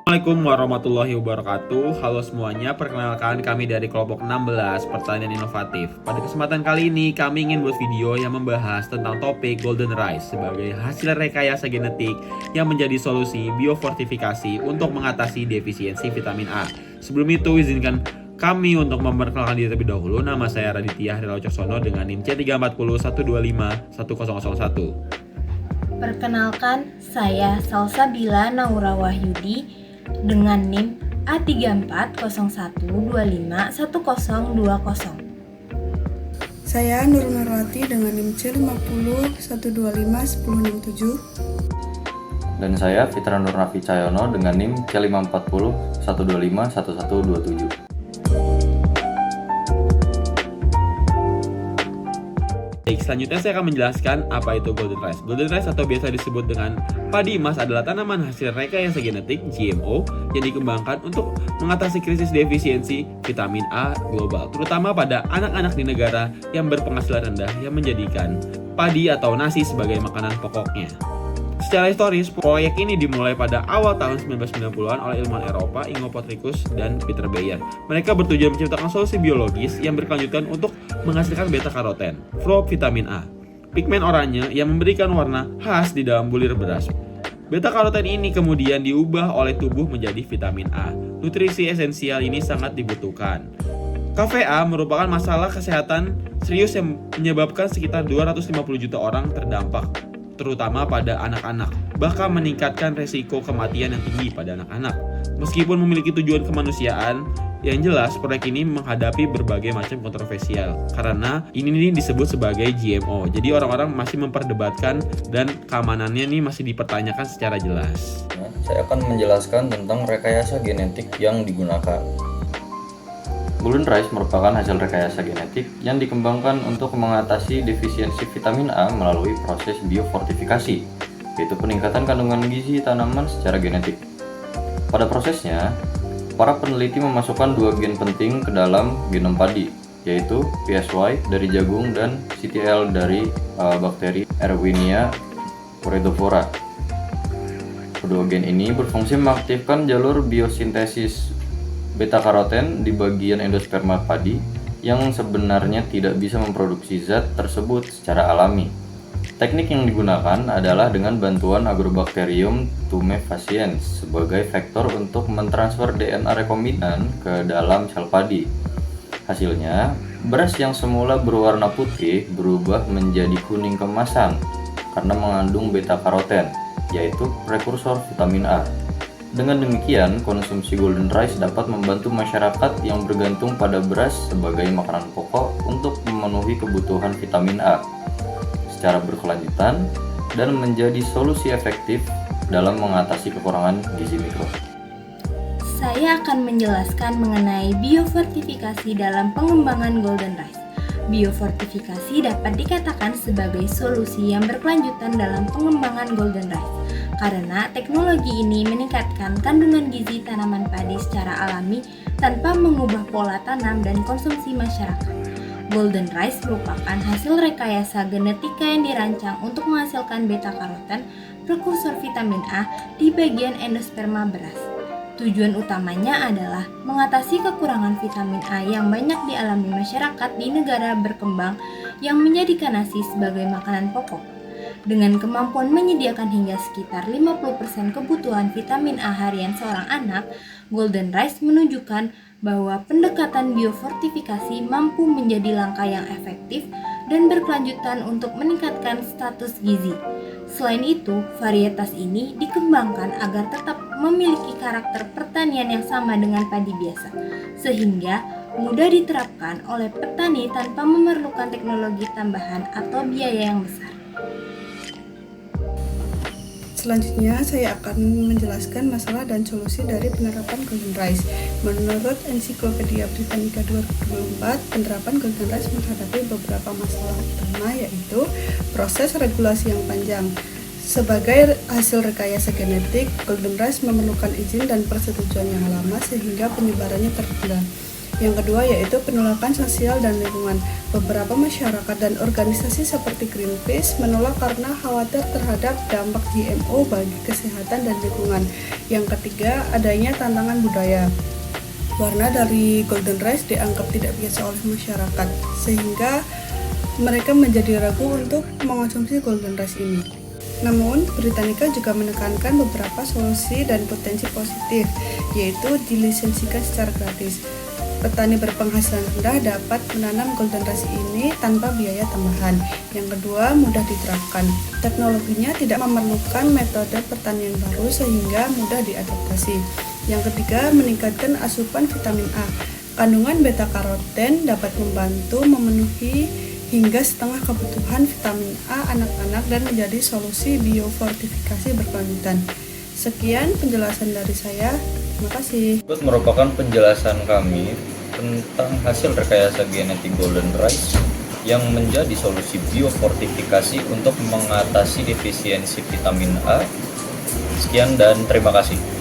Assalamualaikum warahmatullahi wabarakatuh. Halo semuanya, perkenalkan kami dari kelompok 16 Pertanian Inovatif. Pada kesempatan kali ini kami ingin buat video yang membahas tentang topik Golden Rice sebagai hasil rekayasa genetik yang menjadi solusi biofortifikasi untuk mengatasi defisiensi vitamin A. Sebelum itu izinkan kami untuk memperkenalkan diri terlebih dahulu. Nama saya Raditya Hendra Wicaksono dengan NIM C340125101. Perkenalkan, saya Salsabila Naura Wahyudi dengan NIM A3401251020. Saya Nur Marwati dengan NIM C50125167. Dan saya Fitra Nur Nafi Cahyono dengan NIM C54012511127. Baik, selanjutnya saya akan menjelaskan apa itu Golden Rice. Golden Rice atau biasa disebut dengan padi emas adalah tanaman hasil rekayasa genetik GMO yang dikembangkan untuk mengatasi krisis defisiensi vitamin A global, terutama pada anak-anak di negara yang berpenghasilan rendah yang menjadikan padi atau nasi sebagai makanan pokoknya. Secara historis, proyek ini dimulai pada awal tahun 1990-an oleh ilmuwan Eropa Ingo Potricus dan Peter Bayer. Mereka bertujuan menciptakan solusi biologis yang berkelanjutan untuk menghasilkan beta-karoten, vitamin A, pigmen oranye yang memberikan warna khas di dalam bulir beras. Beta-karoten ini kemudian diubah oleh tubuh menjadi vitamin A. Nutrisi esensial ini sangat dibutuhkan. KVA merupakan masalah kesehatan serius yang menyebabkan sekitar 250 juta orang terdampak, terutama pada anak-anak, bahkan meningkatkan resiko kematian yang tinggi pada anak-anak. Meskipun memiliki tujuan kemanusiaan, yang jelas proyek ini menghadapi berbagai macam kontroversial karena ini disebut sebagai GMO. Jadi orang-orang masih memperdebatkan dan keamanannya ini masih dipertanyakan secara jelas. Saya akan menjelaskan tentang rekayasa genetik yang digunakan. Golden Rice merupakan hasil rekayasa genetik yang dikembangkan untuk mengatasi defisiensi vitamin A melalui proses biofortifikasi, yaitu peningkatan kandungan gizi tanaman secara genetik. Pada prosesnya, para peneliti memasukkan dua gen penting ke dalam genom padi, yaitu PSY dari jagung dan CTL dari bakteri Erwinia chordophora. Kedua gen ini berfungsi mengaktifkan jalur biosintesis beta-karoten di bagian endosperma padi yang sebenarnya tidak bisa memproduksi zat tersebut secara alami. Teknik yang digunakan adalah dengan bantuan Agrobacterium tumefaciens sebagai vektor untuk mentransfer DNA rekombinan ke dalam sel padi. Hasilnya, beras yang semula berwarna putih berubah menjadi kuning keemasan karena mengandung beta-karoten, yaitu prekursor vitamin A. Dengan demikian, konsumsi Golden Rice dapat membantu masyarakat yang bergantung pada beras sebagai makanan pokok untuk memenuhi kebutuhan vitamin A secara berkelanjutan dan menjadi solusi efektif dalam mengatasi kekurangan gizi mikro. Saya akan menjelaskan mengenai biofortifikasi dalam pengembangan Golden Rice. Biofortifikasi dapat dikatakan sebagai solusi yang berkelanjutan dalam pengembangan Golden Rice karena teknologi ini meningkatkan kandungan gizi tanaman padi secara alami tanpa mengubah pola tanam dan konsumsi masyarakat. Golden Rice merupakan hasil rekayasa genetika yang dirancang untuk menghasilkan beta-karoten, prekursor vitamin A di bagian endosperma beras. Tujuan utamanya adalah mengatasi kekurangan vitamin A yang banyak dialami masyarakat di negara berkembang yang menjadikan nasi sebagai makanan pokok. Dengan kemampuan menyediakan hingga sekitar 50% kebutuhan vitamin A harian seorang anak, Golden Rice menunjukkan bahwa pendekatan biofortifikasi mampu menjadi langkah yang efektif dan berkelanjutan untuk meningkatkan status gizi. Selain itu, varietas ini dikembangkan agar tetap memiliki karakter pertanian yang sama dengan padi biasa, sehingga mudah diterapkan oleh petani tanpa memerlukan teknologi tambahan atau biaya yang besar. Selanjutnya, saya akan menjelaskan masalah dan solusi dari penerapan Golden Rice. Menurut Ensiklopedia Britannica 2024, penerapan Golden Rice menghadapi beberapa masalah utama, yaitu proses regulasi yang panjang. Sebagai hasil rekayasa genetik, Golden Rice memerlukan izin dan persetujuan yang lama sehingga penyebarannya tertunda. Yang kedua yaitu penolakan sosial dan lingkungan. Beberapa masyarakat dan organisasi seperti Greenpeace menolak karena khawatir terhadap dampak GMO bagi kesehatan dan lingkungan. Yang ketiga, adanya tantangan budaya. Warna dari golden rice dianggap tidak biasa oleh masyarakat, sehingga mereka menjadi ragu untuk mengonsumsi golden rice ini. Namun, Britannica juga menekankan beberapa solusi dan potensi positif, yaitu dilisensikan secara gratis. Petani berpenghasilan rendah dapat menanam golden rice ini tanpa biaya tambahan. Yang kedua, mudah diterapkan. Teknologinya tidak memerlukan metode pertanian baru sehingga mudah diadaptasi. Yang ketiga, meningkatkan asupan vitamin A. Kandungan beta karoten dapat membantu memenuhi hingga setengah kebutuhan vitamin A anak-anak dan menjadi solusi biofortifikasi berkelanjutan. Sekian penjelasan dari saya. Terima kasih. Berikut merupakan penjelasan kami tentang hasil rekayasa genetik golden rice yang menjadi solusi biofortifikasi untuk mengatasi defisiensi vitamin A. Sekian dan terima kasih.